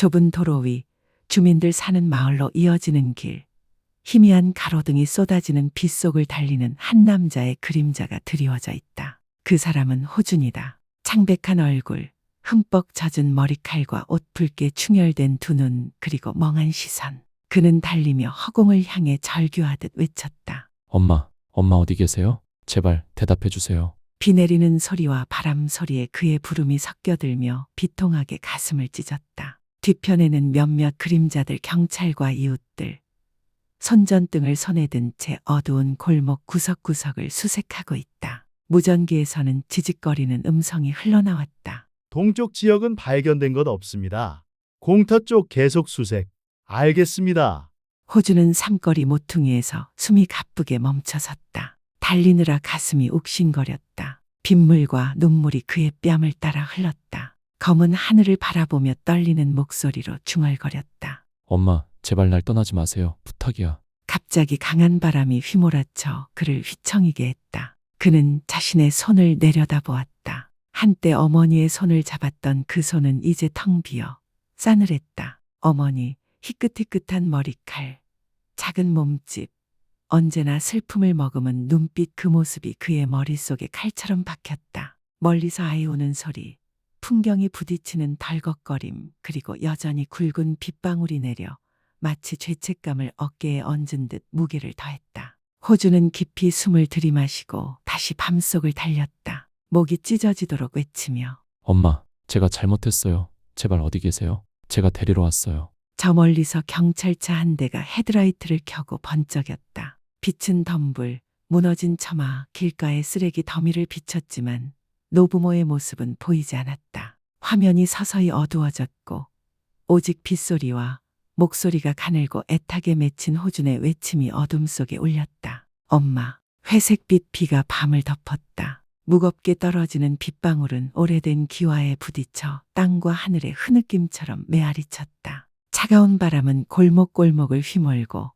좁은 도로 위, 주민들 사는 마을로 이어지는 길, 희미한 가로등이 쏟아지는 빗속을 달리는 한 남자의 그림자가 드리워져 있다. 그 사람은 호준이다. 창백한 얼굴, 흠뻑 젖은 머리칼과 옷 붉게 충혈된 두 눈, 그리고 멍한 시선. 그는 달리며 허공을 향해 절규하듯 외쳤다. 엄마, 엄마 어디 계세요? 제발 대답해 주세요. 비 내리는 소리와 바람 소리에 그의 부름이 섞여들며 비통하게 가슴을 찢었다. 뒤편에는 몇몇 그림자들, 경찰과 이웃들, 손전등을 손에 든 채 어두운 골목 구석구석을 수색하고 있다. 무전기에서는 지직거리는 음성이 흘러나왔다. 동쪽 지역은 발견된 것 없습니다. 공터 쪽 계속 수색. 알겠습니다. 호주는 삼거리 모퉁이에서 숨이 가쁘게 멈춰섰다. 달리느라 가슴이 욱신거렸다. 빗물과 눈물이 그의 뺨을 따라 흘렀다. 검은 하늘을 바라보며 떨리는 목소리로 중얼거렸다. 엄마, 제발 날 떠나지 마세요. 부탁이야. 갑자기 강한 바람이 휘몰아쳐 그를 휘청이게 했다. 그는 자신의 손을 내려다보았다. 한때 어머니의 손을 잡았던 그 손은 이제 텅 비어 싸늘했다. 어머니, 희끗희끗한 머리칼, 작은 몸집, 언제나 슬픔을 머금은 눈빛, 그 모습이 그의 머릿속에 칼처럼 박혔다. 멀리서 아이오는 소리, 풍경이 부딪히는 덜걱거림, 그리고 여전히 굵은 빗방울이 내려 마치 죄책감을 어깨에 얹은 듯 무게를 더했다. 호주는 깊이 숨을 들이마시고 다시 밤속을 달렸다. 목이 찢어지도록 외치며 엄마, 제가 잘못했어요. 제발 어디 계세요? 제가 데리러 왔어요. 저 멀리서 경찰차 한 대가 헤드라이트를 켜고 번쩍였다. 빛은 덤불, 무너진 처마, 길가의 쓰레기 더미를 비췄지만 노부모의 모습은 보이지 않았다. 화면이 서서히 어두워졌고 오직 빗소리와 목소리가 가늘고 애타게 맺힌 호준의 외침이 어둠 속에 울렸다. 엄마. 회색빛 비가 밤을 덮었다. 무겁게 떨어지는 빗방울은 오래된 기와에 부딪혀 땅과 하늘의 흐느낌처럼 메아리 쳤다. 차가운 바람은 골목골목을 휘몰고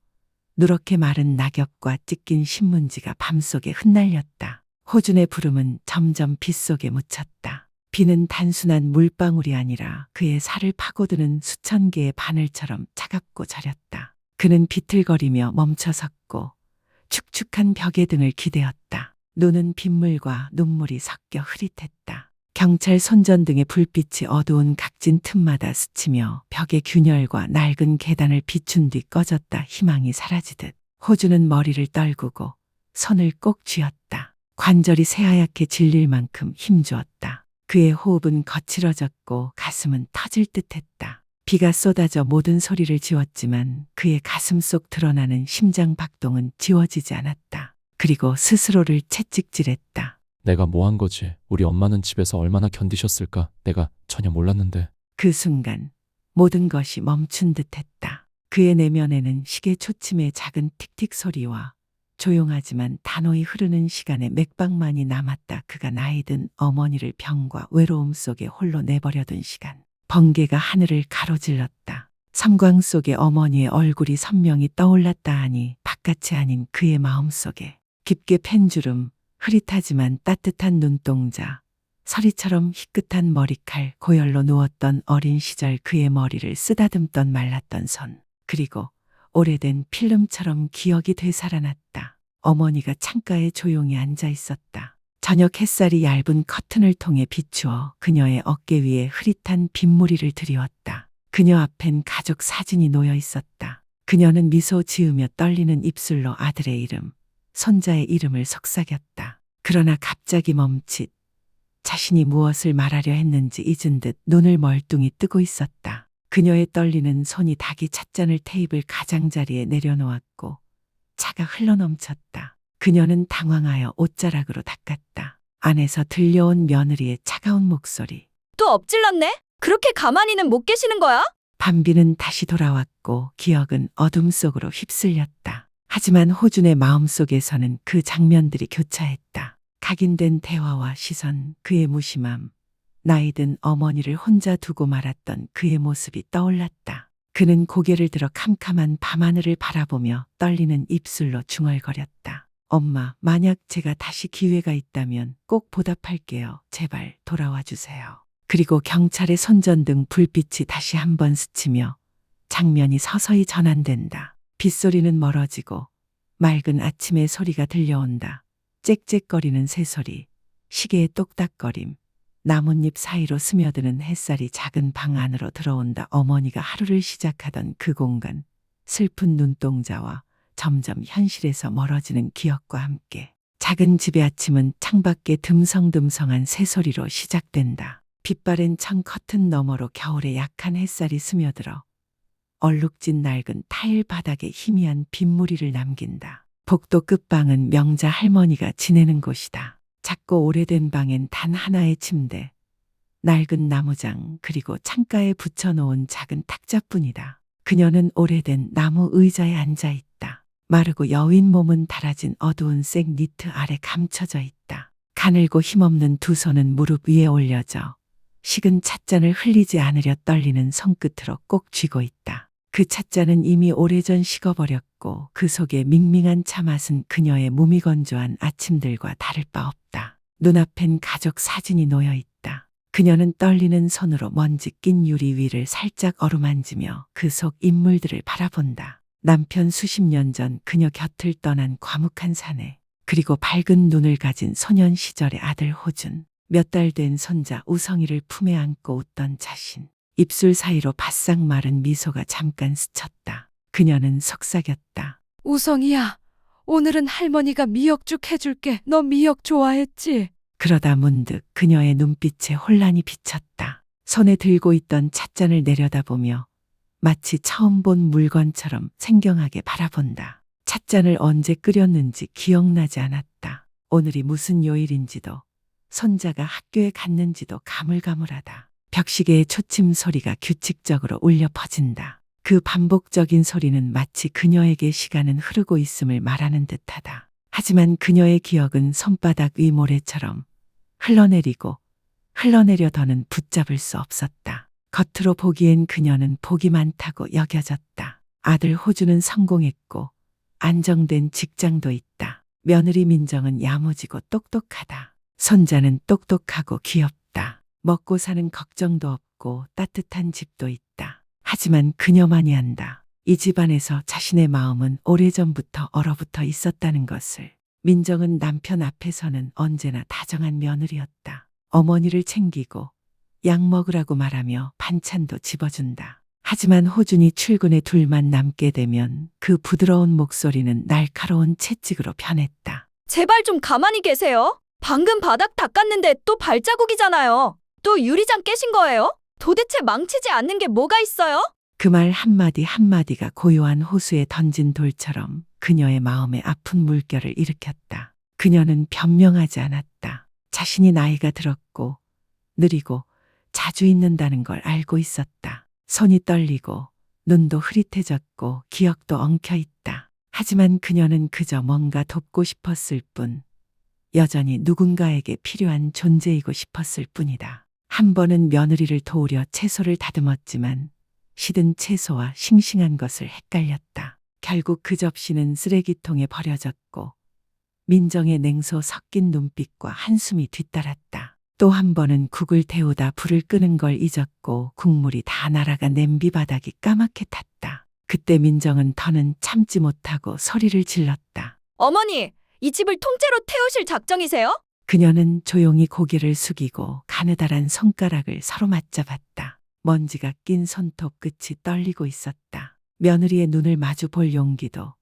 누렇게 마른 낙엽과 찢긴 신문지가 밤속에 흩날렸다. 호준의 부름은 점점 빗속에 묻혔다. 비는 단순한 물방울이 아니라 그의 살을 파고드는 수천 개의 바늘처럼 차갑고 저렸다. 그는 비틀거리며 멈춰섰고 축축한 벽의 등을 기대었다. 눈은 빗물과 눈물이 섞여 흐릿했다. 경찰 손전등의 불빛이 어두운 각진 틈마다 스치며 벽의 균열과 낡은 계단을 비춘 뒤 꺼졌다. 희망이 사라지듯 호주는 머리를 떨구고 손을 꼭 쥐었다. 관절이 새하얗게 질릴 만큼 힘주었다. 그의 호흡은 거칠어졌고 가슴은 터질 듯했다. 비가 쏟아져 모든 소리를 지웠지만 그의 가슴 속 드러나는 심장 박동은 지워지지 않았다. 그리고 스스로를 채찍질했다. 내가 뭐 한 거지? 우리 엄마는 집에서 얼마나 견디셨을까? 내가 전혀 몰랐는데. 그 순간 모든 것이 멈춘 듯했다. 그의 내면에는 시계 초침의 작은 틱틱 소리와 조용하지만 단호히 흐르는 시간의 맥박만이 남았다. 그가 나이 든 어머니를 병과 외로움 속에 홀로 내버려둔 시간. 번개가 하늘을 가로질렀다. 섬광 속에 어머니의 얼굴이 선명히 떠올랐다 하니 바깥이 아닌 그의 마음속에 깊게 팬 주름, 흐릿하지만 따뜻한 눈동자, 서리처럼 희끗한 머리칼, 고열로 누웠던 어린 시절 그의 머리를 쓰다듬던 말랐던 손, 그리고 오래된 필름처럼 기억이 되살아났다. 어머니가 창가에 조용히 앉아 있었다. 저녁 햇살이 얇은 커튼을 통해 비추어 그녀의 어깨 위에 흐릿한 빗무리를 드리웠다. 그녀 앞엔 가족 사진이 놓여 있었다. 그녀는 미소 지으며 떨리는 입술로 아들의 이름, 손자의 이름을 속삭였다. 그러나 갑자기 멈칫, 자신이 무엇을 말하려 했는지 잊은 듯 눈을 멀뚱히 뜨고 있었다. 그녀의 떨리는 손이 닭이 찻잔을 테이블 가장자리에 내려놓았고 차가 흘러넘쳤다. 그녀는 당황하여 옷자락으로 닦았다. 안에서 들려온 며느리의 차가운 목소리. 또 엎질렀네? 그렇게 가만히는 못 계시는 거야? 밤비는 다시 돌아왔고 기억은 어둠 속으로 휩쓸렸다. 하지만 호준의 마음속에서는 그 장면들이 교차했다. 각인된 대화와 시선, 그의 무심함, 나이든 어머니를 혼자 두고 말았던 그의 모습이 떠올랐다. 그는 고개를 들어 캄캄한 밤하늘을 바라보며 떨리는 입술로 중얼거렸다. 엄마, 만약 제가 다시 기회가 있다면 꼭 보답할게요. 제발 돌아와 주세요. 그리고 경찰의 손전등 불빛이 다시 한번 스치며 장면이 서서히 전환된다. 빗소리는 멀어지고 맑은 아침의 소리가 들려온다. 짹짹거리는 새소리, 시계의 똑딱거림, 나뭇잎 사이로 스며드는 햇살이 작은 방 안으로 들어온다. 어머니가 하루를 시작하던 그 공간, 슬픈 눈동자와 점점 현실에서 멀어지는 기억과 함께 작은 집의 아침은 창밖에 듬성듬성한 새소리로 시작된다. 빛바랜 창 커튼 너머로 겨울의 약한 햇살이 스며들어 얼룩진 낡은 타일 바닥에 희미한 빗무리를 남긴다. 복도 끝방은 명자 할머니가 지내는 곳이다. 작고 오래된 방엔 단 하나의 침대, 낡은 나무장 그리고 창가에 붙여놓은 작은 탁자뿐이다. 그녀는 오래된 나무 의자에 앉아 있다. 마르고 여윈 몸은 달아진 어두운 색 니트 아래 감춰져 있다. 가늘고 힘없는 두 손은 무릎 위에 올려져 식은 찻잔을 흘리지 않으려 떨리는 손끝으로 꼭 쥐고 있다. 그 찻잔은 이미 오래전 식어버렸고 그 속에 밍밍한 차맛은 그녀의 무미건조한 아침들과 다를 바 없다. 눈앞엔 가족 사진이 놓여 있다. 그녀는 떨리는 손으로 먼지 낀 유리 위를 살짝 어루만지며 그 속 인물들을 바라본다. 남편 수십 년 전 그녀 곁을 떠난 과묵한 사내, 그리고 밝은 눈을 가진 소년 시절의 아들 호준, 몇 달 된 손자 우성이를 품에 안고 웃던 자신. 입술 사이로 바싹 마른 미소가 잠깐 스쳤다. 그녀는 속삭였다. 우성이야, 오늘은 할머니가 미역죽 해줄게. 너 미역 좋아했지? 그러다 문득 그녀의 눈빛에 혼란이 비쳤다. 손에 들고 있던 찻잔을 내려다보며 마치 처음 본 물건처럼 생경하게 바라본다. 찻잔을 언제 끓였는지 기억나지 않았다. 오늘이 무슨 요일인지도, 손자가 학교에 갔는지도 가물가물하다. 벽시계의 초침 소리가 규칙적으로 울려 퍼진다. 그 반복적인 소리는 마치 그녀에게 시간은 흐르고 있음을 말하는 듯하다. 하지만 그녀의 기억은 손바닥 위 모래처럼 흘러내리고 흘러내려 더는 붙잡을 수 없었다. 겉으로 보기엔 그녀는 복이 많다고 여겨졌다. 아들 호주는 성공했고 안정된 직장도 있다. 며느리 민정은 야무지고 똑똑하다. 손자는 똑똑하고 귀엽다. 먹고 사는 걱정도 없고 따뜻한 집도 있다. 하지만 그녀만이 안다. 이 집안에서 자신의 마음은 오래전부터 얼어붙어 있었다는 것을. 민정은 남편 앞에서는 언제나 다정한 며느리였다. 어머니를 챙기고 약 먹으라고 말하며 반찬도 집어준다. 하지만 호준이 출근에 둘만 남게 되면 그 부드러운 목소리는 날카로운 채찍으로 변했다. 제발 좀 가만히 계세요. 방금 바닥 닦았는데 또 발자국이잖아요. 또 유리잔 깨신 거예요? 도대체 망치지 않는 게 뭐가 있어요? 그 말 한마디 한마디가 고요한 호수에 던진 돌처럼 그녀의 마음에 아픈 물결을 일으켰다. 그녀는 변명하지 않았다. 자신이 나이가 들었고 느리고 자주 잊는다는 걸 알고 있었다. 손이 떨리고 눈도 흐릿해졌고 기억도 엉켜있다. 하지만 그녀는 그저 뭔가 돕고 싶었을 뿐, 여전히 누군가에게 필요한 존재이고 싶었을 뿐이다. 한 번은 며느리를 도우려 채소를 다듬었지만 시든 채소와 싱싱한 것을 헷갈렸다. 결국 그 접시는 쓰레기통에 버려졌고 민정의 냉소 섞인 눈빛과 한숨이 뒤따랐다. 또 한 번은 국을 데우다 불을 끄는 걸 잊었고 국물이 다 날아가 냄비 바닥이 까맣게 탔다. 그때 민정은 더는 참지 못하고 소리를 질렀다. 어머니, 이 집을 통째로 태우실 작정이세요? 그녀는 조용히 고개를 숙이고 가느다란 손가락을 서로 맞잡았다. 먼지가 낀 손톱 끝이 떨리고 있었다. 며느리의 눈을 마주 볼 용기도,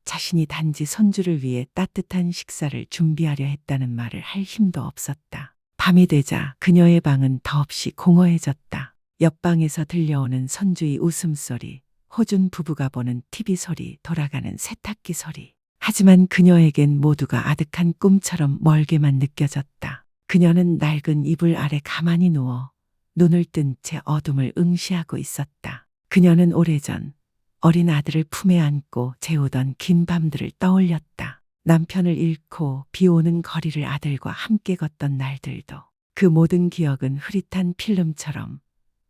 자신이 단지 손주를 위해 따뜻한 식사를 준비하려 했다는 말을 할 힘도 없었다. 밤이 되자 그녀의 방은 더없이 공허해졌다. 옆방에서 들려오는 손주의 웃음소리, 호준 부부가 보는 TV 소리, 돌아가는 세탁기 소리. 하지만 그녀에겐 모두가 아득한 꿈처럼 멀게만 느껴졌다. 그녀는 낡은 이불 아래 가만히 누워 눈을 뜬 채 어둠을 응시하고 있었다. 그녀는 오래전 어린 아들을 품에 안고 재우던 긴 밤들을 떠올렸다. 남편을 잃고 비 오는 거리를 아들과 함께 걷던 날들도. 그 모든 기억은 흐릿한 필름처럼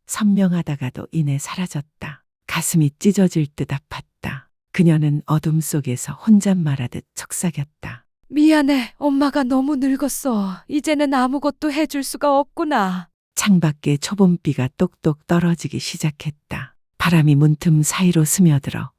선명하다가도 이내 사라졌다. 가슴이 찢어질 듯 아팠다. 그녀는 어둠 속에서 혼잣말하듯 속삭였다. 미안해. 엄마가 너무 늙었어. 이제는 아무것도 해줄 수가 없구나. 창밖에 초봄비가 똑똑 떨어지기 시작했다. 바람이 문틈 사이로 스며들어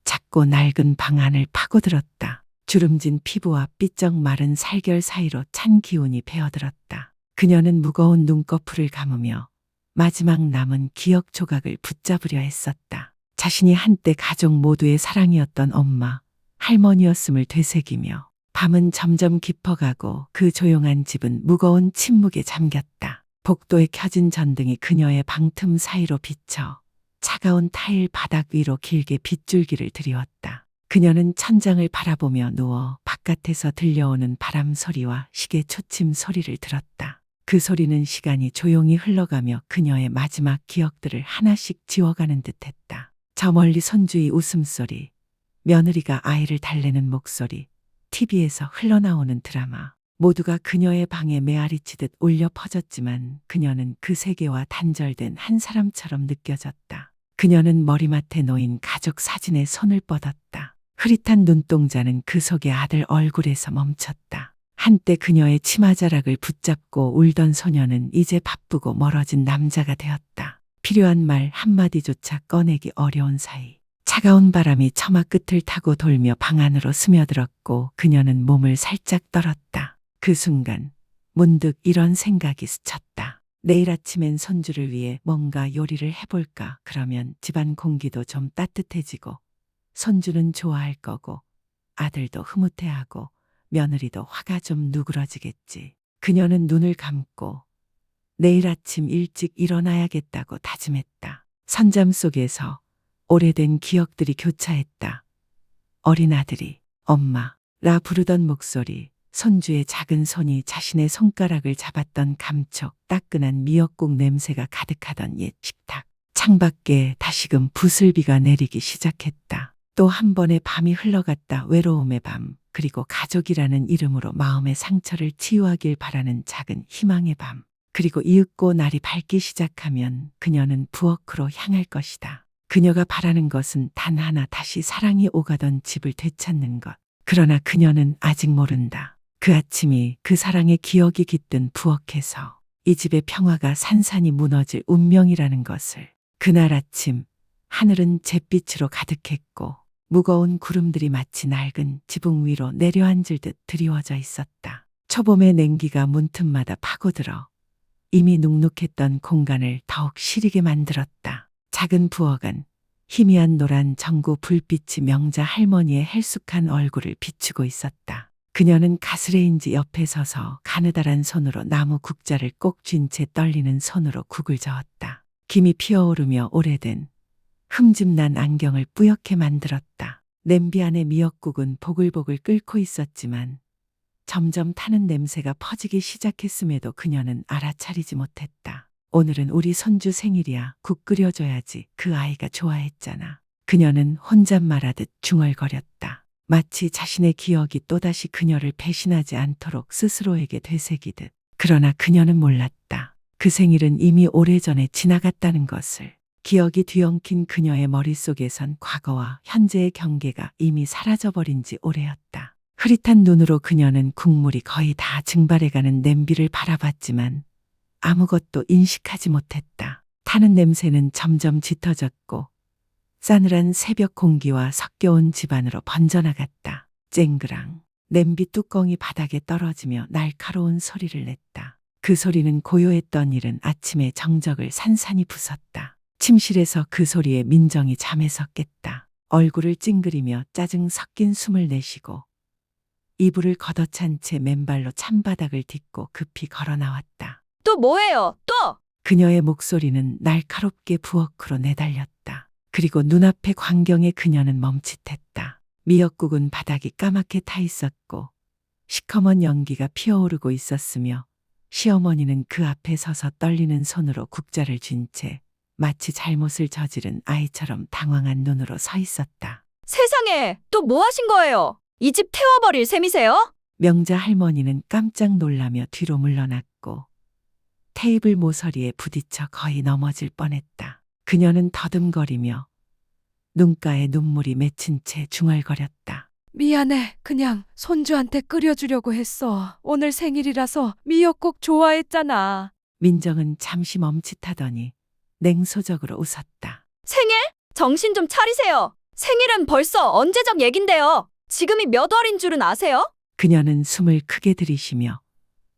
작고 낡은 방 안을 파고들었다. 주름진 피부와 삐쩍 마른 살결 사이로 찬 기운이 배어들었다. 그녀는 무거운 눈꺼풀을 감으며 마지막 남은 기억 조각을 붙잡으려 했었다. 자신이 한때 가족 모두의 사랑이었던 엄마, 할머니였음을 되새기며 밤은 점점 깊어가고 그 조용한 집은 무거운 침묵에 잠겼다. 복도에 켜진 전등이 그녀의 방틈 사이로 비쳐 차가운 타일 바닥 위로 길게 빗줄기를 드리웠다. 그녀는 천장을 바라보며 누워 바깥에서 들려오는 바람 소리와 시계 초침 소리를 들었다. 그 소리는 시간이 조용히 흘러가며 그녀의 마지막 기억들을 하나씩 지워가는 듯했다. 저 멀리 손주의 웃음소리, 며느리가 아이를 달래는 목소리, TV에서 흘러나오는 드라마, 모두가 그녀의 방에 메아리치듯 울려 퍼졌지만 그녀는 그 세계와 단절된 한 사람처럼 느껴졌다. 그녀는 머리맡에 놓인 가족 사진에 손을 뻗었다. 흐릿한 눈동자는 그 속의 아들 얼굴에서 멈췄다. 한때 그녀의 치마자락을 붙잡고 울던 소녀는 이제 바쁘고 멀어진 남자가 되었다. 필요한 말 한마디조차 꺼내기 어려운 사이 차가운 바람이 처마 끝을 타고 돌며 방 안으로 스며들었고 그녀는 몸을 살짝 떨었다. 그 순간 문득 이런 생각이 스쳤다. 내일 아침엔 손주를 위해 뭔가 요리를 해볼까? 그러면 집안 공기도 좀 따뜻해지고 손주는 좋아할 거고 아들도 흐뭇해하고 며느리도 화가 좀 누그러지겠지. 그녀는 눈을 감고 내일 아침 일찍 일어나야겠다고 다짐했다. 선잠 속에서 오래된 기억들이 교차했다. 어린 아들이 엄마라 부르던 목소리, 손주의 작은 손이 자신의 손가락을 잡았던 감촉, 따끈한 미역국 냄새가 가득하던 옛 식탁. 창밖에 다시금 부슬비가 내리기 시작했다. 또 한 번의 밤이 흘러갔다. 외로움의 밤, 그리고 가족이라는 이름으로 마음의 상처를 치유하길 바라는 작은 희망의 밤. 그리고 이윽고 날이 밝기 시작하면 그녀는 부엌으로 향할 것이다. 그녀가 바라는 것은 단 하나, 다시 사랑이 오가던 집을 되찾는 것. 그러나 그녀는 아직 모른다. 그 아침이 그 사랑의 기억이 깃든 부엌에서 이 집의 평화가 산산이 무너질 운명이라는 것을. 그날 아침 하늘은 잿빛으로 가득했고 무거운 구름들이 마치 낡은 지붕 위로 내려앉을 듯 드리워져 있었다. 초봄의 냉기가 문틈마다 파고들어 이미 눅눅했던 공간을 더욱 시리게 만들었다. 작은 부엌 안 희미한 노란 전구 불빛이 명자 할머니의 헬쑥한 얼굴을 비추고 있었다. 그녀는 가스레인지 옆에 서서 가느다란 손으로 나무 국자를 꼭 쥔 채 떨리는 손으로 국을 저었다. 김이 피어오르며 오래된 흠집난 안경을 뿌옇게 만들었다. 냄비 안의 미역국은 보글보글 끓고 있었지만 점점 타는 냄새가 퍼지기 시작했음에도 그녀는 알아차리지 못했다. 오늘은 우리 손주 생일이야. 국 끓여줘야지. 그 아이가 좋아했잖아. 그녀는 혼잣말하듯 중얼거렸다. 마치 자신의 기억이 또다시 그녀를 배신하지 않도록 스스로에게 되새기듯. 그러나 그녀는 몰랐다. 그 생일은 이미 오래전에 지나갔다는 것을. 기억이 뒤엉킨 그녀의 머릿속에선 과거와 현재의 경계가 이미 사라져버린 지 오래였다. 흐릿한 눈으로 그녀는 국물이 거의 다 증발해가는 냄비를 바라봤지만 아무것도 인식하지 못했다. 타는 냄새는 점점 짙어졌고 싸늘한 새벽 공기와 섞여온 집안으로 번져나갔다. 쨍그랑 냄비 뚜껑이 바닥에 떨어지며 날카로운 소리를 냈다. 그 소리는 고요했던 이른 아침의 정적을 산산이 부쉈다. 침실에서 그 소리에 민정이 잠에서 깼다. 얼굴을 찡그리며 짜증 섞인 숨을 내쉬고 이불을 걷어찬 채 맨발로 찬바닥을 딛고 급히 걸어 나왔다. 또 뭐예요? 또! 그녀의 목소리는 날카롭게 부엌으로 내달렸다. 그리고 눈앞의 광경에 그녀는 멈칫했다. 미역국은 바닥이 까맣게 타 있었고 시커먼 연기가 피어오르고 있었으며 시어머니는 그 앞에 서서 떨리는 손으로 국자를 쥔 채 마치 잘못을 저지른 아이처럼 당황한 눈으로 서 있었다. 세상에, 또 뭐 하신 거예요? 이 집 태워버릴 셈이세요? 명자 할머니는 깜짝 놀라며 뒤로 물러났고 테이블 모서리에 부딪혀 거의 넘어질 뻔했다. 그녀는 더듬거리며 눈가에 눈물이 맺힌 채 중얼거렸다. 미안해. 그냥 손주한테 끓여주려고 했어. 오늘 생일이라서 미역국 좋아했잖아. 민정은 잠시 멈칫하더니 냉소적으로 웃었다. 생일? 정신 좀 차리세요. 생일은 벌써 언제적 얘긴데요. 지금이 몇 월인 줄은 아세요? 그녀는 숨을 크게 들이쉬며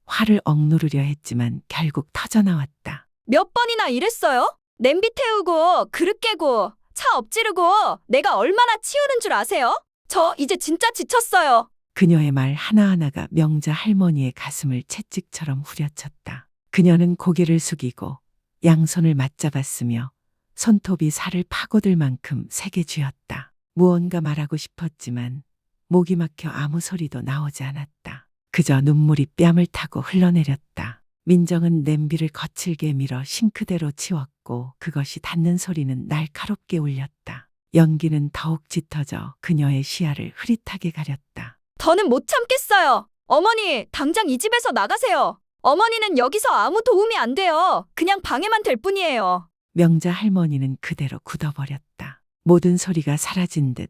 화를 억누르려 했지만 결국 터져나왔다. 몇 번이나 이랬어요? 냄비 태우고 그릇 깨고 차 엎지르고 내가 얼마나 치우는 줄 아세요? 저 이제 진짜 지쳤어요. 그녀의 말 하나하나가 명자 할머니의 가슴을 채찍처럼 후려쳤다. 그녀는 고개를 숙이고 양손을 맞잡았으며 손톱이 살을 파고들 만큼 세게 쥐었다. 무언가 말하고 싶었지만 목이 막혀 아무 소리도 나오지 않았다. 그저 눈물이 뺨을 타고 흘러내렸다. 민정은 냄비를 거칠게 밀어 싱크대로 치웠고 그것이 닿는 소리는 날카롭게 울렸다. 연기는 더욱 짙어져 그녀의 시야를 흐릿하게 가렸다. 더는 못 참겠어요. 어머니, 당장 이 집에서 나가세요. 어머니는 여기서 아무 도움이 안 돼요. 그냥 방해만 될 뿐이에요. 명자 할머니는 그대로 굳어버렸다. 모든 소리가 사라진 듯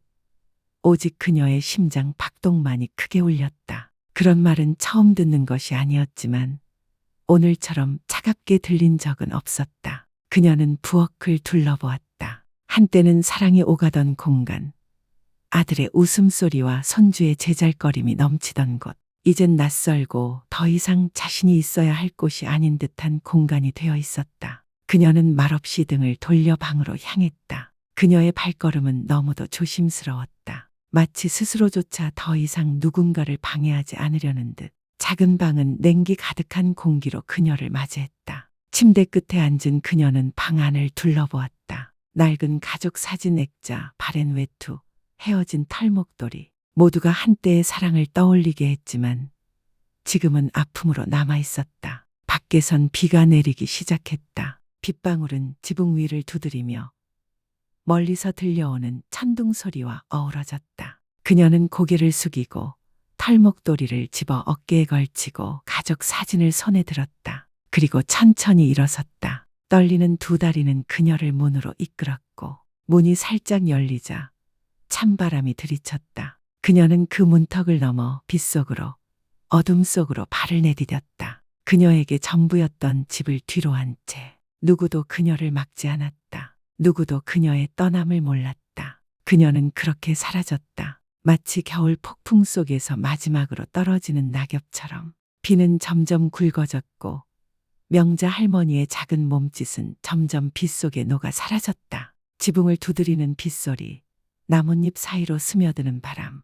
오직 그녀의 심장 박동만이 크게 울렸다. 그런 말은 처음 듣는 것이 아니었지만 오늘처럼 차갑게 들린 적은 없었다. 그녀는 부엌을 둘러보았다. 한때는 사랑이 오가던 공간, 아들의 웃음소리와 손주의 제잘거림이 넘치던 곳, 이젠 낯설고 더 이상 자신이 있어야 할 곳이 아닌 듯한 공간이 되어 있었다. 그녀는 말없이 등을 돌려 방으로 향했다. 그녀의 발걸음은 너무도 조심스러웠다. 마치 스스로조차 더 이상 누군가를 방해하지 않으려는 듯. 작은 방은 냉기 가득한 공기로 그녀를 맞이했다. 침대 끝에 앉은 그녀는 방 안을 둘러보았다. 낡은 가족 사진 액자, 바랜 외투, 헤어진 털목도리, 모두가 한때의 사랑을 떠올리게 했지만 지금은 아픔으로 남아있었다. 밖에선 비가 내리기 시작했다. 빗방울은 지붕 위를 두드리며 멀리서 들려오는 천둥 소리와 어우러졌다. 그녀는 고개를 숙이고 털목도리를 집어 어깨에 걸치고 가족 사진을 손에 들었다. 그리고 천천히 일어섰다. 떨리는 두 다리는 그녀를 문으로 이끌었고 문이 살짝 열리자 찬바람이 들이쳤다. 그녀는 그 문턱을 넘어 빗속으로 어둠 속으로 발을 내디뎠다. 그녀에게 전부였던 집을 뒤로 한 채 누구도 그녀를 막지 않았다. 누구도 그녀의 떠남을 몰랐다. 그녀는 그렇게 사라졌다. 마치 겨울 폭풍 속에서 마지막으로 떨어지는 낙엽처럼. 비는 점점 굵어졌고 명자 할머니의 작은 몸짓은 점점 빗속에 녹아 사라졌다. 지붕을 두드리는 빗소리, 나뭇잎 사이로 스며드는 바람,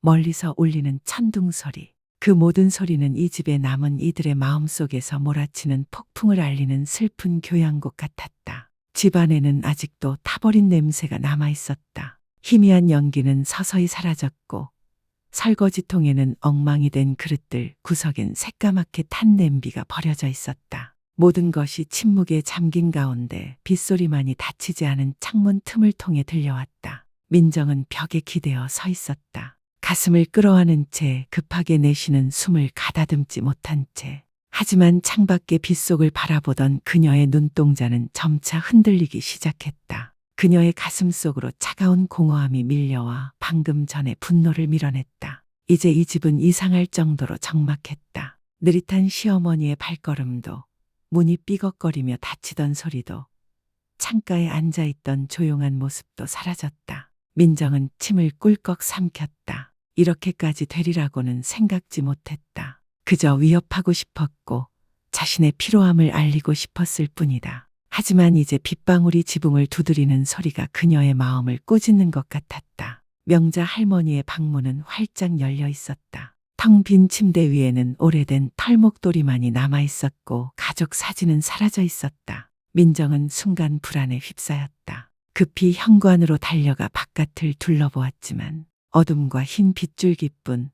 멀리서 울리는 천둥 소리. 그 모든 소리는 이 집에 남은 이들의 마음속에서 몰아치는 폭풍을 알리는 슬픈 교향곡 같았다. 집안에는 아직도 타버린 냄새가 남아있었다. 희미한 연기는 서서히 사라졌고 설거지통에는 엉망이 된 그릇들, 구석엔 새까맣게 탄 냄비가 버려져 있었다. 모든 것이 침묵에 잠긴 가운데 빗소리만이 닫히지 않은 창문 틈을 통해 들려왔다. 민정은 벽에 기대어 서 있었다. 가슴을 끌어안은 채 급하게 내쉬는 숨을 가다듬지 못한 채. 하지만 창밖의 빗속을 바라보던 그녀의 눈동자는 점차 흔들리기 시작했다. 그녀의 가슴 속으로 차가운 공허함이 밀려와 방금 전에 분노를 밀어냈다. 이제 이 집은 이상할 정도로 적막했다. 느릿한 시어머니의 발걸음도, 문이 삐걱거리며 닫히던 소리도, 창가에 앉아있던 조용한 모습도 사라졌다. 민정은 침을 꿀꺽 삼켰다. 이렇게까지 되리라고는 생각지 못했다. 그저 위협하고 싶었고 자신의 피로함을 알리고 싶었을 뿐이다. 하지만 이제 빗방울이 지붕을 두드리는 소리가 그녀의 마음을 꾸짖는 것 같았다. 명자 할머니의 방문은 활짝 열려 있었다. 텅 빈 침대 위에는 오래된 털목도리만이 남아있었고 가족 사진은 사라져 있었다. 민정은 순간 불안에 휩싸였다. 급히 현관으로 달려가 바깥을 둘러보았지만 어둠과 흰 빗줄기뿐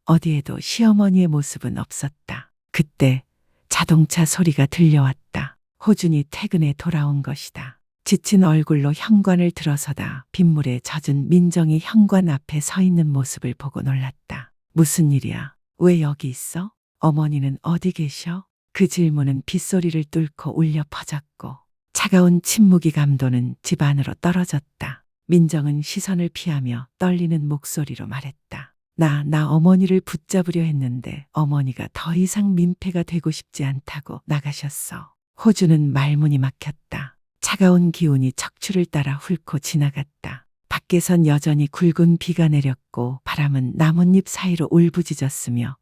어디에도 시어머니의 모습은 없었다. 그때 자동차 소리가 들려왔다. 호준이 퇴근해 돌아온 것이다. 지친 얼굴로 현관을 들어서다 빗물에 젖은 민정이 현관 앞에 서 있는 모습을 보고 놀랐다. 무슨 일이야? 왜 여기 있어? 어머니는 어디 계셔? 그 질문은 빗소리를 뚫고 울려 퍼졌고 차가운 침묵이 감도는 집 안으로 떨어졌다. 민정은 시선을 피하며 떨리는 목소리로 말했다. 나 어머니를 붙잡으려 했는데 어머니가 더 이상 민폐가 되고 싶지 않다고 나가셨어. 호주는 말문이 막혔다. 차가운 기운이 척추를 따라 훑고 지나갔다. 밖에선 여전히 굵은 비가 내렸고 바람은 나뭇잎 사이로 울부짖었으며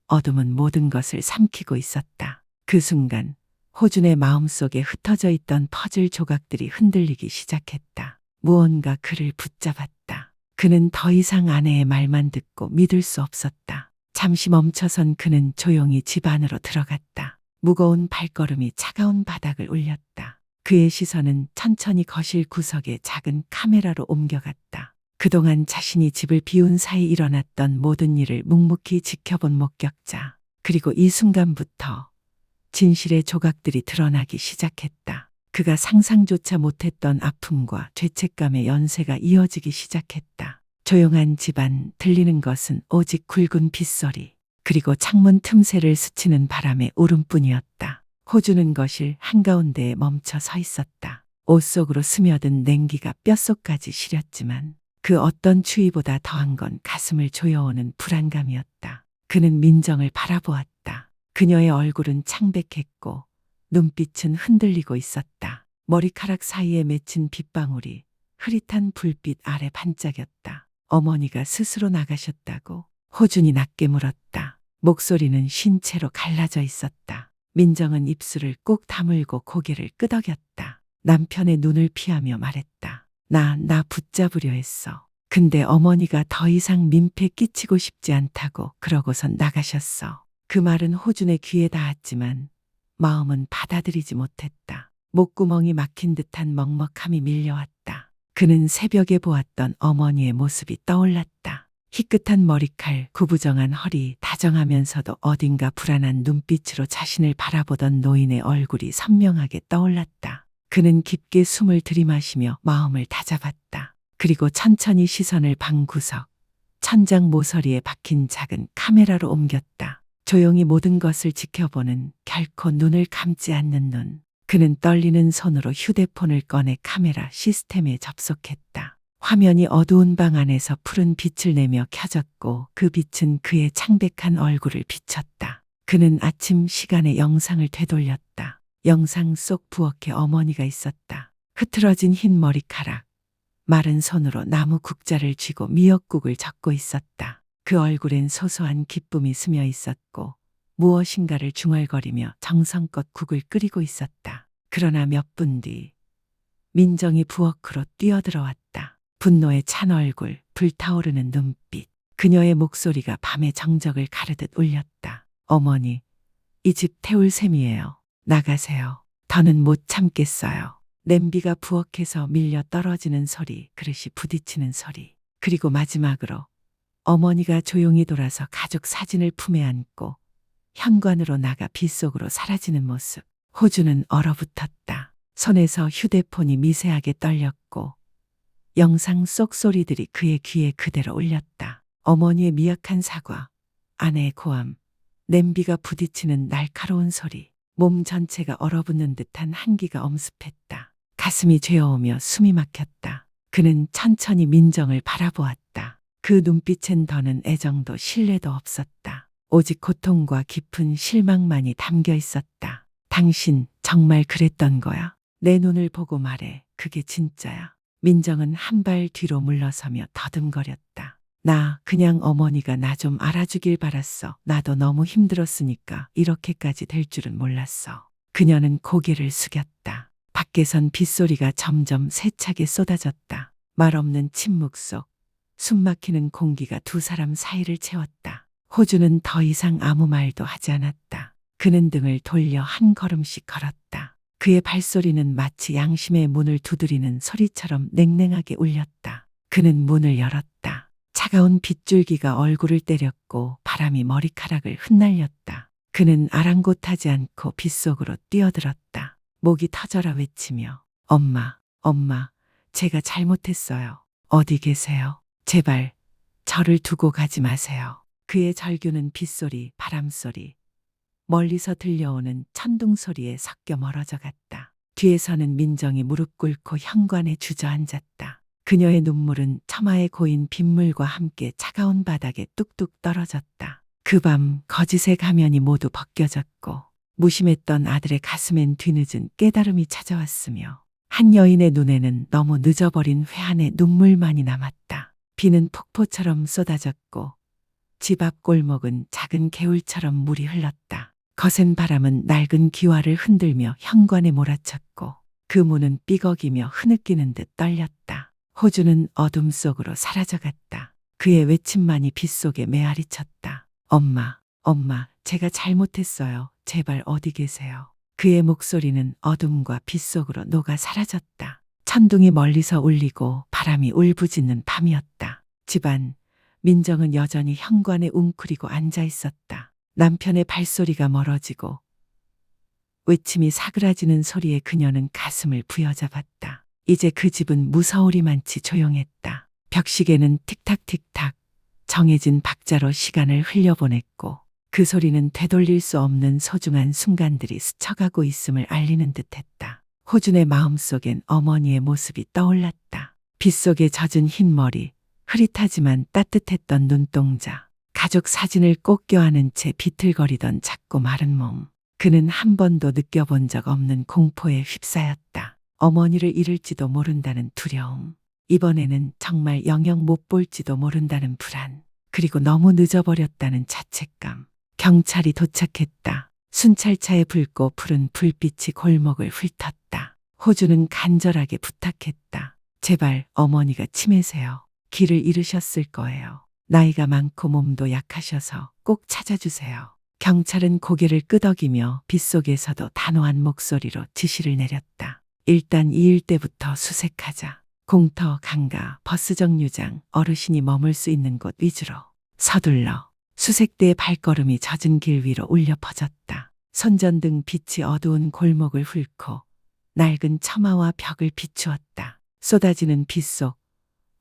어둠은 모든 것을 삼키고 있었다. 그 순간 호준의 마음속에 흩어져 있던 퍼즐 조각들이 흔들리기 시작했다. 무언가 그를 붙잡았다. 그는 더 이상 아내의 말만 듣고 믿을 수 없었다. 잠시 멈춰선 그는 조용히 집 안으로 들어갔다. 무거운 발걸음이 차가운 바닥을 울렸다. 그의 시선은 천천히 거실 구석에 작은 카메라로 옮겨갔다. 그동안 자신이 집을 비운 사이 일어났던 모든 일을 묵묵히 지켜본 목격자. 그리고 이 순간부터 진실의 조각들이 드러나기 시작했다. 그가 상상조차 못했던 아픔과 죄책감의 연쇄가 이어지기 시작했다. 조용한 집안, 들리는 것은 오직 굵은 빗소리, 그리고 창문 틈새를 스치는 바람의 울음뿐이었다. 호주는 거실 한가운데에 멈춰 서 있었다. 옷 속으로 스며든 냉기가 뼛속까지 시렸지만 그 어떤 추위보다 더한 건 가슴을 조여오는 불안감이었다. 그는 민정을 바라보았다. 그녀의 얼굴은 창백했고 눈빛은 흔들리고 있었다. 머리카락 사이에 맺힌 빗방울이 흐릿한 불빛 아래 반짝였다. 어머니가 스스로 나가셨다고? 호준이 낮게 물었다. 목소리는 쉰 채로 갈라져 있었다. 민정은 입술을 꼭 다물고 고개를 끄덕였다. 남편의 눈을 피하며 말했다. 나 붙잡으려 했어. 근데 어머니가 더 이상 민폐 끼치고 싶지 않다고 그러고선 나가셨어. 그 말은 호준의 귀에 닿았지만 마음은 받아들이지 못했다. 목구멍이 막힌 듯한 먹먹함이 밀려왔다. 그는 새벽에 보았던 어머니의 모습이 떠올랐다. 희끗한 머리칼, 구부정한 허리, 다정하면서도 어딘가 불안한 눈빛으로 자신을 바라보던 노인의 얼굴이 선명하게 떠올랐다. 그는 깊게 숨을 들이마시며 마음을 다잡았다. 그리고 천천히 시선을 방구석, 천장 모서리에 박힌 작은 카메라로 옮겼다. 조용히 모든 것을 지켜보는 결코 눈을 감지 않는 눈. 그는 떨리는 손으로 휴대폰을 꺼내 카메라 시스템에 접속했다. 화면이 어두운 방 안에서 푸른 빛을 내며 켜졌고 그 빛은 그의 창백한 얼굴을 비췄다. 그는 아침 시간에 영상을 되돌렸다. 영상 속 부엌에 어머니가 있었다. 흐트러진 흰 머리카락, 마른 손으로 나무 국자를 쥐고 미역국을 젓고 있었다. 그 얼굴엔 소소한 기쁨이 스며 있었고 무엇인가를 중얼거리며 정성껏 국을 끓이고 있었다. 그러나 몇 분 뒤 민정이 부엌으로 뛰어들어왔다. 분노에 찬 얼굴, 불타오르는 눈빛. 그녀의 목소리가 밤의 정적을 가르듯 울렸다. 어머니, 이 집 태울 셈이에요. 나가세요. 더는 못 참겠어요. 냄비가 부엌에서 밀려 떨어지는 소리, 그릇이 부딪히는 소리. 그리고 마지막으로 어머니가 조용히 돌아서 가족 사진을 품에 안고 현관으로 나가 빗속으로 사라지는 모습. 호주는 얼어붙었다. 손에서 휴대폰이 미세하게 떨렸고 영상 속 소리들이 그의 귀에 그대로 울렸다. 어머니의 미약한 사과, 아내의 고함, 냄비가 부딪히는 날카로운 소리, 몸 전체가 얼어붙는 듯한 한기가 엄습했다. 가슴이 죄어오며 숨이 막혔다. 그는 천천히 민정을 바라보았다. 그 눈빛엔 더는 애정도 신뢰도 없었다. 오직 고통과 깊은 실망만이 담겨 있었다. 당신 정말 그랬던 거야? 내 눈을 보고 말해. 그게 진짜야. 민정은 한 발 뒤로 물러서며 더듬거렸다. 나 그냥 어머니가 나 좀 알아주길 바랐어. 나도 너무 힘들었으니까 이렇게까지 될 줄은 몰랐어. 그녀는 고개를 숙였다. 밖에선 빗소리가 점점 세차게 쏟아졌다. 말없는 침묵 속 숨막히는 공기가 두 사람 사이를 채웠다. 호주는 더 이상 아무 말도 하지 않았다. 그는 등을 돌려 한 걸음씩 걸었다. 그의 발소리는 마치 양심의 문을 두드리는 소리처럼 냉랭하게 울렸다. 그는 문을 열었다. 차가운 빗줄기가 얼굴을 때렸고 바람이 머리카락을 흩날렸다. 그는 아랑곳하지 않고 빗속으로 뛰어들었다. 목이 터져라 외치며 엄마, 제가 잘못했어요. 어디 계세요? 제발 저를 두고 가지 마세요. 그의 절규는 빗소리, 바람소리, 멀리서 들려오는 천둥 소리에 섞여 멀어져 갔다. 뒤에서는 민정이 무릎 꿇고 현관에 주저앉았다. 그녀의 눈물은 처마에 고인 빗물과 함께 차가운 바닥에 뚝뚝 떨어졌다. 그 밤 거짓의 가면이 모두 벗겨졌고 무심했던 아들의 가슴엔 뒤늦은 깨달음이 찾아왔으며 한 여인의 눈에는 너무 늦어버린 회한의 눈물만이 남았다. 비는 폭포처럼 쏟아졌고 집 앞 골목은 작은 개울처럼 물이 흘렀다. 거센 바람은 낡은 기와를 흔들며 현관에 몰아쳤고 그 문은 삐걱이며 흐느끼는 듯 떨렸다. 호주는 어둠 속으로 사라져갔다. 그의 외침만이 빗속에 메아리쳤다. 엄마, 엄마, 제가 잘못했어요. 제발 어디 계세요? 그의 목소리는 어둠과 빛 속으로 녹아 사라졌다. 천둥이 멀리서 울리고 바람이 울부짖는 밤이었다. 집안, 민정은 여전히 현관에 웅크리고 앉아 있었다. 남편의 발소리가 멀어지고 외침이 사그라지는 소리에 그녀는 가슴을 부여잡았다. 이제 그 집은 무서우리만치 조용했다. 벽시계는 틱탁틱탁 정해진 박자로 시간을 흘려보냈고 그 소리는 되돌릴 수 없는 소중한 순간들이 스쳐가고 있음을 알리는 듯했다. 호준의 마음속엔 어머니의 모습이 떠올랐다. 빗속에 젖은 흰머리, 흐릿하지만 따뜻했던 눈동자, 가족 사진을 꼭 껴안은 채 비틀거리던 작고 마른 몸. 그는 한 번도 느껴본 적 없는 공포에 휩싸였다. 어머니를 잃을지도 모른다는 두려움. 이번에는 정말 영영 못 볼지도 모른다는 불안. 그리고 너무 늦어버렸다는 자책감. 경찰이 도착했다. 순찰차에 붉고 푸른 불빛이 골목을 훑었다. 호주는 간절하게 부탁했다. 제발 어머니가 치매세요. 길을 잃으셨을 거예요. 나이가 많고 몸도 약하셔서 꼭 찾아주세요. 경찰은 고개를 끄덕이며 빗속에서도 단호한 목소리로 지시를 내렸다. 일단 이 일대부터 수색하자. 공터, 강가, 버스 정류장, 어르신이 머물 수 있는 곳 위주로 서둘러. 수색대의 발걸음이 젖은 길 위로 울려 퍼졌다. 선전등 빛이 어두운 골목을 훑고 낡은 처마와 벽을 비추었다. 쏟아지는 빗속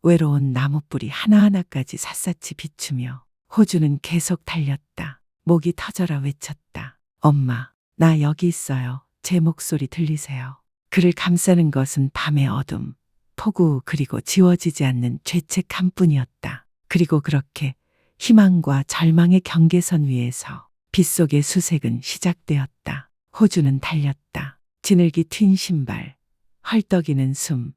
외로운 나무뿌리 하나하나까지 샅샅이 비추며 호주는 계속 달렸다. 목이 터져라 외쳤다. 엄마, 나 여기 있어요. 제 목소리 들리세요? 그를 감싸는 것은 밤의 어둠, 폭우 그리고 지워지지 않는 죄책감뿐이었다. 그리고 그렇게 희망과 절망의 경계선 위에서 빗속의 수색은 시작되었다. 호주는 달렸다. 지늘기 튄 신발, 헐떡이는 숨,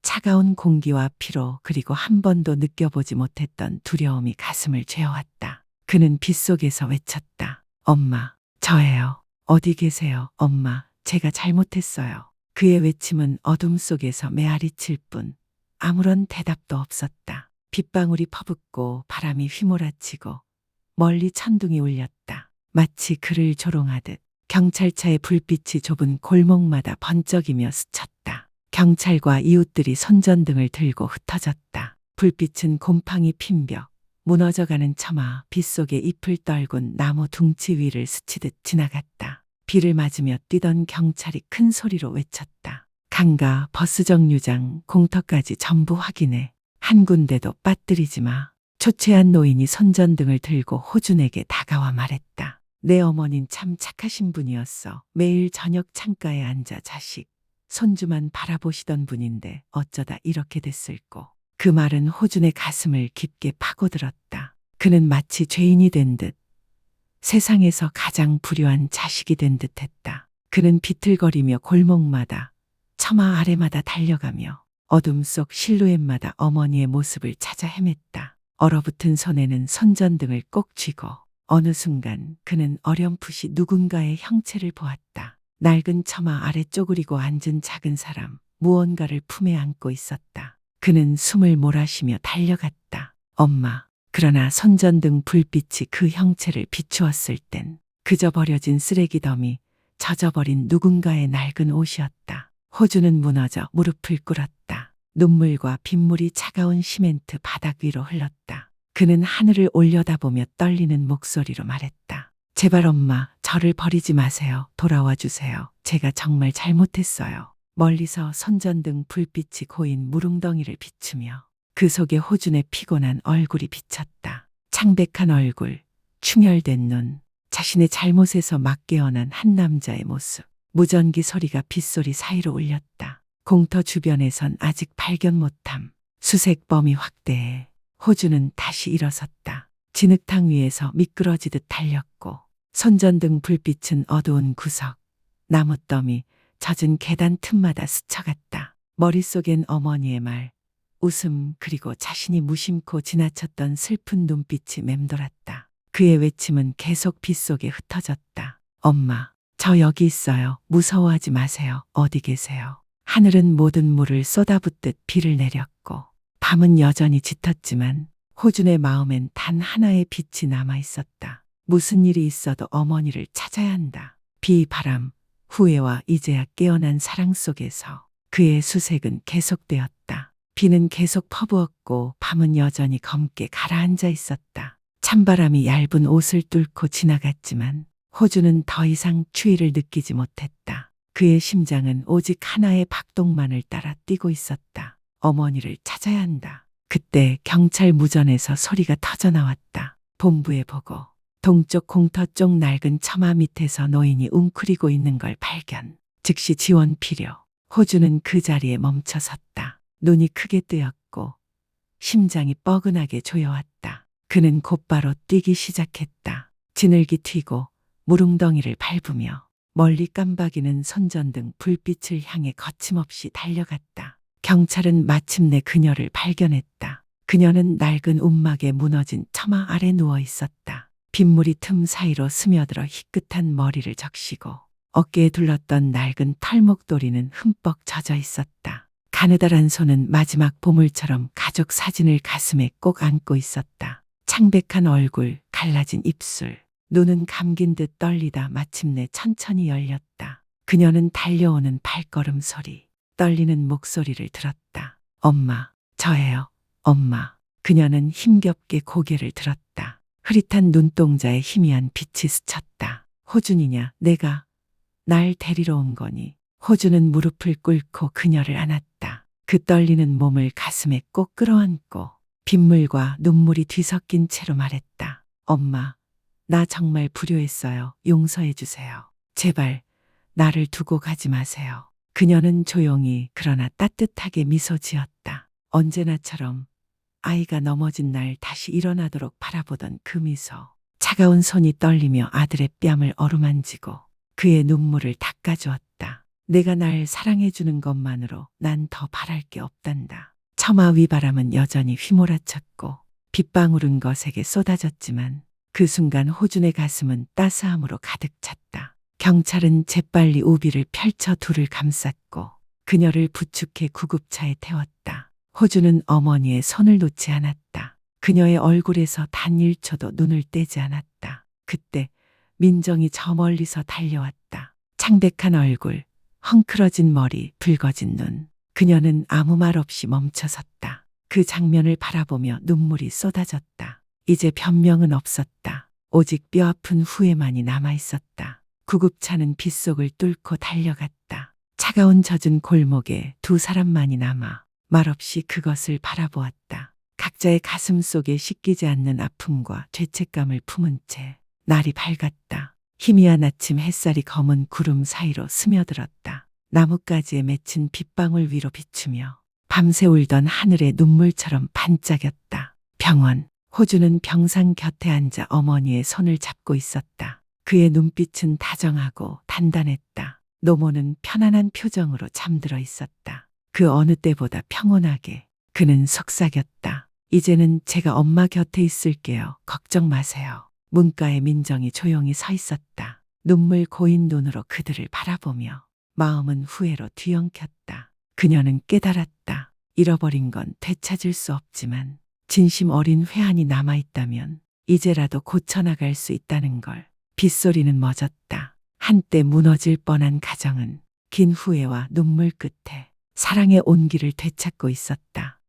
차가운 공기와 피로 그리고 한 번도 느껴보지 못했던 두려움이 가슴을 죄어왔다. 그는 빗속에서 외쳤다. 엄마, 저예요. 어디 계세요? 엄마, 제가 잘못했어요. 그의 외침은 어둠 속에서 메아리칠 뿐 아무런 대답도 없었다. 빗방울이 퍼붓고 바람이 휘몰아치고 멀리 천둥이 울렸다. 마치 그를 조롱하듯 경찰차의 불빛이 좁은 골목마다 번쩍이며 스쳤다. 경찰과 이웃들이 손전등을 들고 흩어졌다. 불빛은 곰팡이 핀 벽, 무너져가는 처마, 빗속에 잎을 떨군 나무 둥치 위를 스치듯 지나갔다. 비를 맞으며 뛰던 경찰이 큰 소리로 외쳤다. 강가, 버스 정류장, 공터까지 전부 확인해. 한 군데도 빠뜨리지 마. 초췌한 노인이 손전등을 들고 호준에게 다가와 말했다. 내 어머닌 참 착하신 분이었어. 매일 저녁 창가에 앉아 자식, 손주만 바라보시던 분인데 어쩌다 이렇게 됐을꼬. 그 말은 호준의 가슴을 깊게 파고들었다. 그는 마치 죄인이 된 듯 세상에서 가장 불효한 자식이 된 듯했다. 그는 비틀거리며 골목마다 처마 아래마다 달려가며 어둠 속 실루엣마다 어머니의 모습을 찾아 헤맸다. 얼어붙은 손에는 손전등을 꼭 쥐고 어느 순간 그는 어렴풋이 누군가의 형체를 보았다. 낡은 처마 아래 쪼그리고 앉은 작은 사람, 무언가를 품에 안고 있었다. 그는 숨을 몰아쉬며 달려갔다. 엄마. 그러나 손전등 불빛이 그 형체를 비추었을 땐 그저 버려진 쓰레기 더미, 젖어버린 누군가의 낡은 옷이었다. 호주는 무너져 무릎을 꿇었다. 눈물과 빗물이 차가운 시멘트 바닥 위로 흘렀다. 그는 하늘을 올려다보며 떨리는 목소리로 말했다. 제발 엄마, 저를 버리지 마세요. 돌아와 주세요. 제가 정말 잘못했어요. 멀리서 손전등 불빛이 고인 무릉덩이를 비추며 그 속에 호준의 피곤한 얼굴이 비쳤다. 창백한 얼굴, 충혈된 눈, 자신의 잘못에서 막 깨어난 한 남자의 모습. 무전기 소리가 빗소리 사이로 울렸다. 공터 주변에선 아직 발견 못함. 수색 범위 확대해 호주는 다시 일어섰다. 진흙탕 위에서 미끄러지듯 달렸고 손전등 불빛은 어두운 구석, 나무더미, 젖은 계단 틈마다 스쳐갔다. 머릿속엔 어머니의 말, 웃음 그리고 자신이 무심코 지나쳤던 슬픈 눈빛이 맴돌았다. 그의 외침은 계속 빗속에 흩어졌다. 엄마, 저 여기 있어요. 무서워하지 마세요. 어디 계세요? 하늘은 모든 물을 쏟아붓듯 비를 내렸고 밤은 여전히 짙었지만 호준의 마음엔 단 하나의 빛이 남아 있었다. 무슨 일이 있어도 어머니를 찾아야 한다. 비, 바람, 후회와 이제야 깨어난 사랑 속에서 그의 수색은 계속되었다. 비는 계속 퍼부었고 밤은 여전히 검게 가라앉아 있었다. 찬바람이 얇은 옷을 뚫고 지나갔지만 호주는 더 이상 추위를 느끼지 못했다. 그의 심장은 오직 하나의 박동만을 따라 뛰고 있었다. 어머니를 찾아야 한다. 그때 경찰 무전에서 소리가 터져나왔다. 본부에 보고. 동쪽 공터 쪽 낡은 처마 밑에서 노인이 웅크리고 있는 걸 발견. 즉시 지원 필요. 호주는 그 자리에 멈춰 섰다. 눈이 크게 뜨였고 심장이 뻐근하게 조여왔다. 그는 곧바로 뛰기 시작했다. 지늘기 튀고 무릉덩이를 밟으며 멀리 깜박이는 손전등 불빛을 향해 거침없이 달려갔다. 경찰은 마침내 그녀를 발견했다. 그녀는 낡은 움막에 무너진 처마 아래 누워 있었다. 빗물이 틈 사이로 스며들어 희끗한 머리를 적시고 어깨에 둘렀던 낡은 털목도리는 흠뻑 젖어 있었다. 가느다란 손은 마지막 보물처럼 가족 사진을 가슴에 꼭 안고 있었다. 창백한 얼굴, 갈라진 입술, 눈은 감긴 듯 떨리다 마침내 천천히 열렸다. 그녀는 달려오는 발걸음 소리, 떨리는 목소리를 들었다. 엄마, 저예요. 엄마. 그녀는 힘겹게 고개를 들었다. 흐릿한 눈동자에 희미한 빛이 스쳤다. 호준이냐, 내가 날 데리러 온 거니. 호준은 무릎을 꿇고 그녀를 안았다. 그 떨리는 몸을 가슴에 꼭 끌어안고 빗물과 눈물이 뒤섞인 채로 말했다. 엄마, 나 정말 불효했어요. 용서해 주세요. 제발 나를 두고 가지 마세요. 그녀는 조용히 그러나 따뜻하게 미소 지었다. 언제나처럼 아이가 넘어진 날 다시 일어나도록 바라보던 그 미소. 차가운 손이 떨리며 아들의 뺨을 어루만지고 그의 눈물을 닦아주었다. 내가 날 사랑해주는 것만으로 난 더 바랄 게 없단다. 처마 위바람은 여전히 휘몰아쳤고 빗방울은 거세게 쏟아졌지만 그 순간 호준의 가슴은 따스함으로 가득 찼다. 경찰은 재빨리 우비를 펼쳐 둘을 감쌌고 그녀를 부축해 구급차에 태웠다. 호준은 어머니의 손을 놓지 않았다. 그녀의 얼굴에서 단 1초도 눈을 떼지 않았다. 그때 민정이 저 멀리서 달려왔다. 창백한 얼굴, 헝클어진 머리, 붉어진 눈. 그녀는 아무 말 없이 멈춰섰다. 그 장면을 바라보며 눈물이 쏟아졌다. 이제 변명은 없었다. 오직 뼈아픈 후회만이 남아있었다. 구급차는 빗속을 뚫고 달려갔다. 차가운 젖은 골목에 두 사람만이 남아 말없이 그것을 바라보았다. 각자의 가슴 속에 씻기지 않는 아픔과 죄책감을 품은 채 날이 밝았다. 희미한 아침 햇살이 검은 구름 사이로 스며들었다. 나뭇가지에 맺힌 빗방울 위로 비추며 밤새 울던 하늘의 눈물처럼 반짝였다. 병원. 호주는 병상 곁에 앉아 어머니의 손을 잡고 있었다. 그의 눈빛은 다정하고 단단했다. 노모는 편안한 표정으로 잠들어 있었다. 그 어느 때보다 평온하게. 그는 속삭였다. 이제는 제가 엄마 곁에 있을게요. 걱정 마세요. 문가에 민정이 조용히 서 있었다. 눈물 고인 눈으로 그들을 바라보며 마음은 후회로 뒤엉켰다. 그녀는 깨달았다. 잃어버린 건 되찾을 수 없지만 진심 어린 회한이 남아있다면 이제라도 고쳐나갈 수 있다는 걸. 빗소리는 멎었다. 한때 무너질 뻔한 가정은 긴 후회와 눈물 끝에 사랑의 온기를 되찾고 있었다.